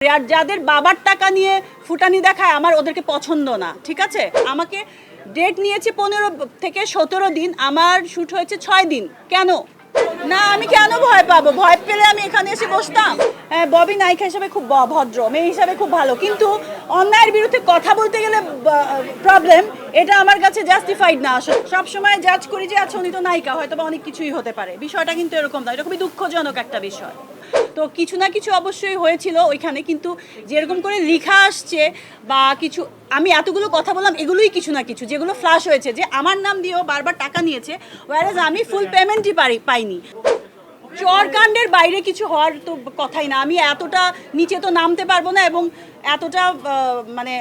আর যাদের বাবার টাকা নিয়ে ফুটানি দেখায় আমার ওদেরকে পছন্দ না, ঠিক আছে। আমাকে ডেট নিয়েছে 15 থেকে 17 দিন, আমার শ্যুট হয়েছে 6 দিন। কেন না, আমি কেন ভয় পাবো? ভয় পেলে আমি এখানে এসে বসতাম? ববি নায়িকা হিসাবে খুব ভদ্র, মেয়ে হিসাবে খুব ভালো, কিন্তু অন্যায়ের বিরুদ্ধে কথা বলতে গেলে প্রবলেম। এটা আমার কাছে জাস্টিফাইড না। আসলে সবসময় জাজ করি যে আচ্ছা উনি তো নায়িকা, হয়তো বা অনেক কিছুই হতে পারে। বিষয়টা কিন্তু এরকম না, এটা খুবই দুঃখজনক একটা বিষয়। তো কিছু না কিছু অবশ্যই হয়েছিল ওইখানে, কিন্তু যেরকম করে লেখা আসছে বা কিছু, আমি এতগুলো কথা বললাম, এগুলোই কিছু না কিছু যেগুলো ফ্ল্যাশ হয়েছে, যে আমার নাম দিয়েও বারবার টাকা নিয়েছে, ওয়ারেজ আমি ফুল পেমেন্টই পাইনি। চরকাণ্ডের বাইরে কিছু হওয়ার তো কথাই না। আমি এতটা নিচে তো নামতে পারবো না, এবং এতটা মানে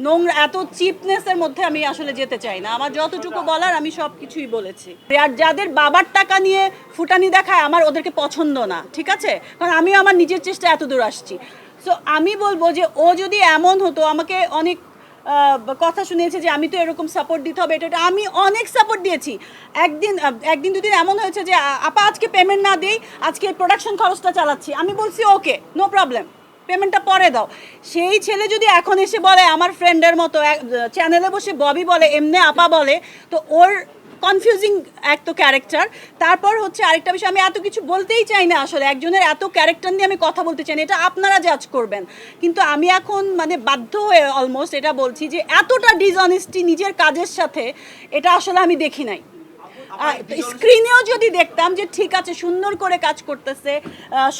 নোংরা, এত চিপনেসের মধ্যে আমি আসলে যেতে চাই না। আমার যতটুকু বলার আমি সব কিছুই বলেছি। আর যাদের বাবার টাকা নিয়ে ফুটানি দেখায় আমার ওদেরকে পছন্দ না, ঠিক আছে, কারণ আমি আমার নিজের চেষ্টা এত দূর আসছি। সো আমি বলবো যে ও যদি এমন হতো, আমাকে অনেক কথা শুনিয়েছে যে আমি তো এরকম সাপোর্ট দিতে হবে, এটা আমি অনেক সাপোর্ট দিয়েছি। একদিন দুদিন এমন হয়েছে যে আপা আজকে পেমেন্ট না দিই, আজকে প্রোডাকশন খরচটা চালাচ্ছি। আমি বলছি ওকে, নো প্রবলেম, পেমেন্টটা পরে দাও। সেই ছেলে যদি এখন এসে বলে আমার ফ্রেন্ডের মতো চ্যানেলে বসে ববি বলে, এমনি আপা বলে, তো ওর কনফিউজিং এক তো ক্যারেক্টার। তারপর হচ্ছে আরেকটা বিষয়, আমি এত কিছু বলতেই চাই না আসলে, একজনের এত ক্যারেক্টার নিয়ে আমি কথা বলতে চাই না, এটা আপনারা জাজ করবেন। কিন্তু আমি এখন মানে বাধ্য হয়ে অলমোস্ট এটা বলছি যে এতটা ডিসঅনেস্টি নিজের কাজের সাথে, এটা আসলে আমি দেখি নাই। স্ক্রিনেও যদি দেখতাম যে ঠিক আছে সুন্দর করে কাজ করতেছে,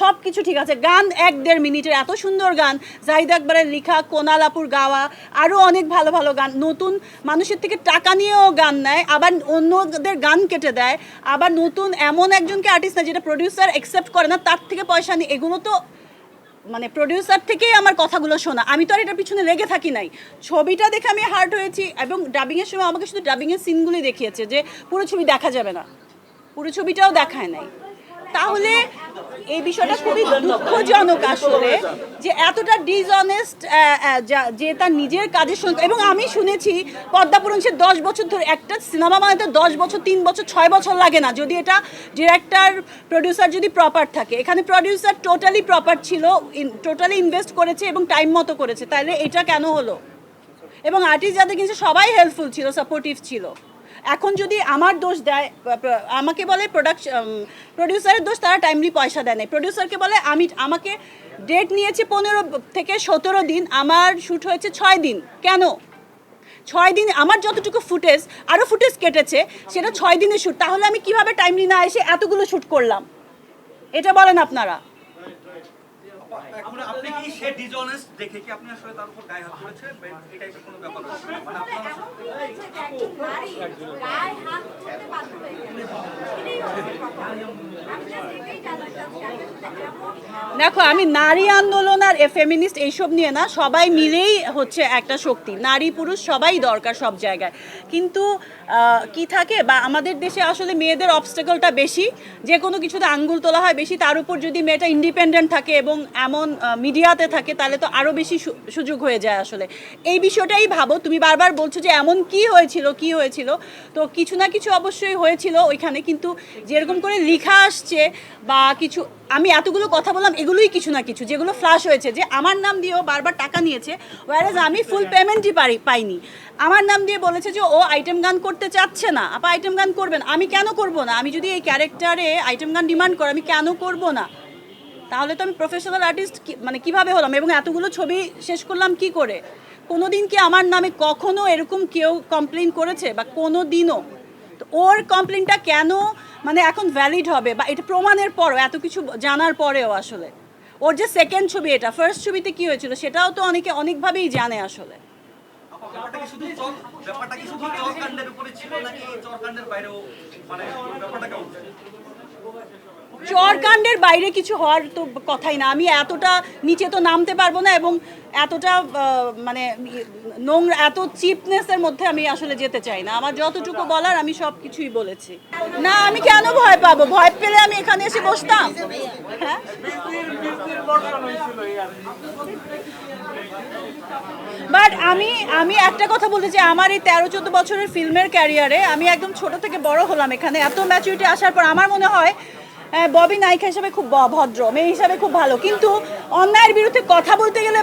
সব কিছু ঠিক আছে, গান 1-1.5 মিনিটের এত সুন্দর গান, জাহিদ আকবরের লেখা, কোনাল আপুর গাওয়া, আরও অনেক ভালো ভালো গান, নতুন মানুষের থেকে টাকা নিয়েও গান নেয়, আবার অন্যদের গান কেটে দেয়, আবার নতুন এমন একজনকে আর্টিস্ট না যেটা প্রডিউসার অ্যাকসেপ্ট করে না, তার থেকে পয়সা নিয়ে, এগুলো তো মানে প্রডিউসার থেকেই আমার কথাগুলো শোনা। আমি তো আর এটার পিছনে লেগে থাকি নাই। ছবিটা দেখে আমি হার্ট হয়েছি, এবং ডাবিংয়ের সময় আমাকে শুধু ডাবিংয়ের সিনগুলি দেখিয়েছে, যে পুরো ছবি দেখা যাবে না, পুরো ছবিটাও দেখায় নাই। তাহলে এই বিষয়টা খুবই দুঃখজনক আসলে, যে এতটা ডিসঅনেস্ট, যে তার নিজের কাজের সঙ্গে। এবং আমি শুনেছি পদ্মাপুরণ সে 10 বছর ধরে, একটা সিনেমা বানাতে 10 বছর, 3 বছর, 6 বছর লাগে না, যদি এটা ডিরেক্টর প্রডিউসার যদি প্রপার থাকে। এখানে প্রডিউসার টোটালি প্রপার ছিল, টোটালি ইনভেস্ট করেছে এবং টাইম মতো করেছে, তাহলে এটা কেন হলো? এবং আর্টিস্ট যাদের কিন্তু সবাই হেল্পফুল ছিল, সাপোর্টিভ ছিল। এখন যদি আমার দোষ দেয়, আমাকে বলে প্রডিউসারের দোষ, তারা টাইমলি পয়সা দেয় নাই। প্রডিউসারকে বলে আমাকে ডেট নিয়েছে 15 থেকে 17 দিন, আমার শ্যুট হয়েছে 6 দিন। কেন 6 দিন? আমার যতটুকু ফুটেজ, আরও ফুটেজ কেটেছে, সেটা 6 দিনের শ্যুট। তাহলে আমি কিভাবে টাইমলি না এসে এতগুলো শ্যুট করলাম? এটা বলেন আপনারা। আপনি কি সে ডিসঅনেস্ট দেখে কি আপনি আসলে তার উপর গায়ে হাত করেছেন? এই টাইপের কোনো ব্যাপার মানে আপনারা গায়ে হাত তুলতে বাধ্য হয়ে দেখো, আমি নারী আন্দোলন আর ফেমিনিস্ট এইসব নিয়ে না, সবাই মিলেই হচ্ছে একটা শক্তি, নারী পুরুষ সবাই দরকার সব জায়গায়। কিন্তু কি থাকে, বা আমাদের দেশে আসলে মেয়েদের অবস্টাকলটা বেশি, যে কোনো কিছুতে আঙ্গুল তোলা হয় বেশি। তার উপর যদি মেয়েটা ইন্ডিপেন্ডেন্ট থাকে এবং এমন মিডিয়াতে থাকে, তাহলে তো আরও বেশি সুযোগ হয়ে যায় আসলে। এই বিষয়টাই ভাবো, তুমি বারবার বলছো যে এমন কি হয়েছিল, তো কিছু না কিছু অবশ্যই হয়েছিল ওইখানে, কিন্তু যেরকম করে লেখা আসছে বা কিছু, আমি এতগুলো কথা বললাম, এগুলোই কিছু না কিছু যেগুলো ফ্ল্যাশ হয়েছে, যে আমার নাম দিয়েও বারবার টাকা নিয়েছে, ওয়ারেজ আমি ফুল পেমেন্টই পাইনি। আমার নাম দিয়ে বলেছে যে ও আইটেম গান করতে চাচ্ছে না, আপা আইটেম গান করবেন। আমি কেন করব না? আমি যদি এই ক্যারেক্টারে আইটেম গান ডিমান্ড করি, আমি কেন করব না? তাহলে তো আমি প্রফেশনাল আর্টিস্ট মানে কিভাবে হলাম? এবং এতগুলো ছবি শেষ করলাম কি করে? কোনো দিন কি আমার নামে কখনো এরকম কেউ কমপ্লেন করেছে? বা কোনো দিনও? তো ওর কমপ্লেনটা কেন মানে এখন ভ্যালিড হবে, বা এটা প্রমাণের পরও, এত কিছু জানার পরেও আসলে? ওর যে সেকেন্ড ছবি, এটা ফার্স্ট ছবিতে কি হয়েছিল সেটাও তো অনেকে অনেকভাবেই জানে আসলে। ব্যাপারটা কি শুধু চরকাণ্ডের উপরে ছিল নাকি চরকাণ্ডের বাইরেও, মানে ব্যাপারটা কেমন? চরকাণ্ডের বাইরে কিছু হওয়ার তো কথাই না। আমি এতটা নিচে তো নামতে পারবো না, এবং এতটা মানে নোংরা, এত চিপনেসের মধ্যে আমি আসলে যেতে চাই না। আমার যতটুকু বলার আমি সব কিছুই বলেছি। না, আমি কেন ভয় পাবো? ভয় পেলে আমি এখানে এসে বসতাম? হ্যাঁ, বাট আমি একটা কথা বলতে চাই, আমার এই 13-14 বছরের ফিল্মের ক্যারিয়ারে আমি একদম ছোট থেকে বড় হলাম এখানে, এত ম্যাচুরিটি আসার পর আমার মনে হয় হ্যাঁ, ববি নায়িকা হিসাবে খুব ভদ্র, মেয়ে হিসাবে খুব ভালো, কিন্তু অন্যায়ের বিরুদ্ধে কথা বলতে গেলে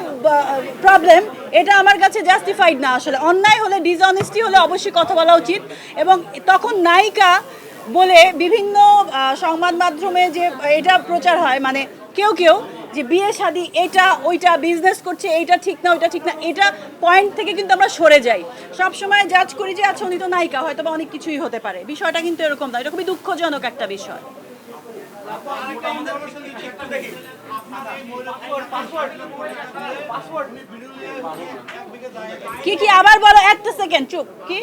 প্রবলেম, এটা আমার কাছে জাস্টিফাইড না। আসলে অন্যায় হলে, ডিসঅনেস্টি হলে অবশ্যই কথা বলা উচিত। এবং তখন নায়িকা বলে বিভিন্ন সংবাদ মাধ্যমে যে এটা প্রচার হয়, মানে কেউ কেউ যে বিয়ে শাদী এটা ওইটা, বিজনেস করছে এইটা ঠিক না ওইটা ঠিক না, এটা পয়েন্ট থেকে কিন্তু আমরা সরে যাই। সব সময় জাজ করি যে আচ্ছা উনি তো নায়িকা, হয়তো বা অনেক কিছুই হতে পারে। বিষয়টা কিন্তু এরকম না, এটা খুবই দুঃখজনক একটা বিষয়। কি কি আবার বলো, একটা সেকেন্ড চুপ। কি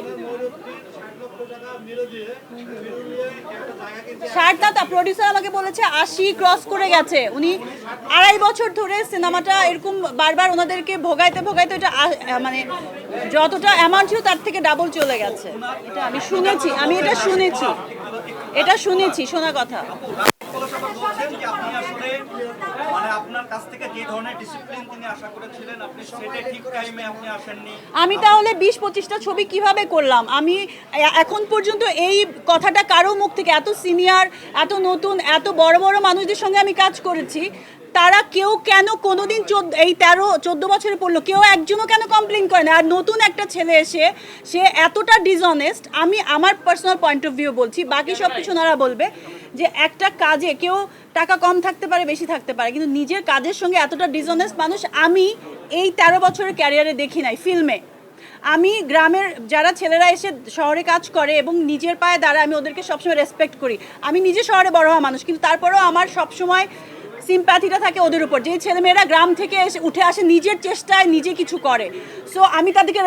60 না, তা প্রডিউসার আমাকে বলেছে 80 ক্রস করে গেছে। উনি 2.5 বছর ধরে সিনেমাটা এরকম বারবার ওনাদেরকে ভোগাইতে ভোগাইতে এটা মানে যতটা অ্যামাউন্ট ছিল তার থেকে ডাবল চলে গেছে। এটা আমি শুনেছি, আমি এটা শুনেছি, শোনা কথা। বলছেন যে আপনি আসলে মানে আপনার কাছ থেকে যে ধরনের ডিসিপ্লিন তিনি আশা করেছিলেন আপনি সেটা ঠিক টাইমে আপনি আসেননি। আমি তাহলে 20-25টা ছবি কিভাবে করলাম? আমি এখন পর্যন্ত এই কথাটা কারো মুখ থেকে, এত সিনিয়র, এত নতুন, এত বড় বড় মানুষদের সঙ্গে আমি কাজ করেছি, তারা কেউ কেন কোনোদিন এই 13-14 বছরে পড়লো, কেউ একজনও কেন কমপ্লেন করে না? আর নতুন একটা ছেলে এসে সে এতটা ডিসঅনেস্ট, আমি আমার পার্সোনাল পয়েন্ট অফ ভিউ বলছি, বাকি সব কিছু ওনারা বলবে যে একটা কাজে কেউ টাকা কম থাকতে পারে, বেশি থাকতে পারে, কিন্তু নিজের কাজের সঙ্গে এতটা ডিসঅনেস্ট মানুষ আমি এই 13 বছরের ক্যারিয়ারে দেখি নাই ফিল্মে। আমি গ্রামের যারা ছেলেরা এসে শহরে কাজ করে এবং নিজের পায়ে দাঁড়ায়, আমি ওদেরকে সবসময় রেসপেক্ট করি। আমি নিজে শহরে বড় হওয়া মানুষ, কিন্তু তারপরেও আমার সবসময় সিম্প্যাথিটা থাকে ওদের উপর, যে ছেলেমেয়েরা গ্রাম থেকে এসে উঠে আসে, নিজের চেষ্টায় নিজে কিছু করে। সো আমি তাদেরকে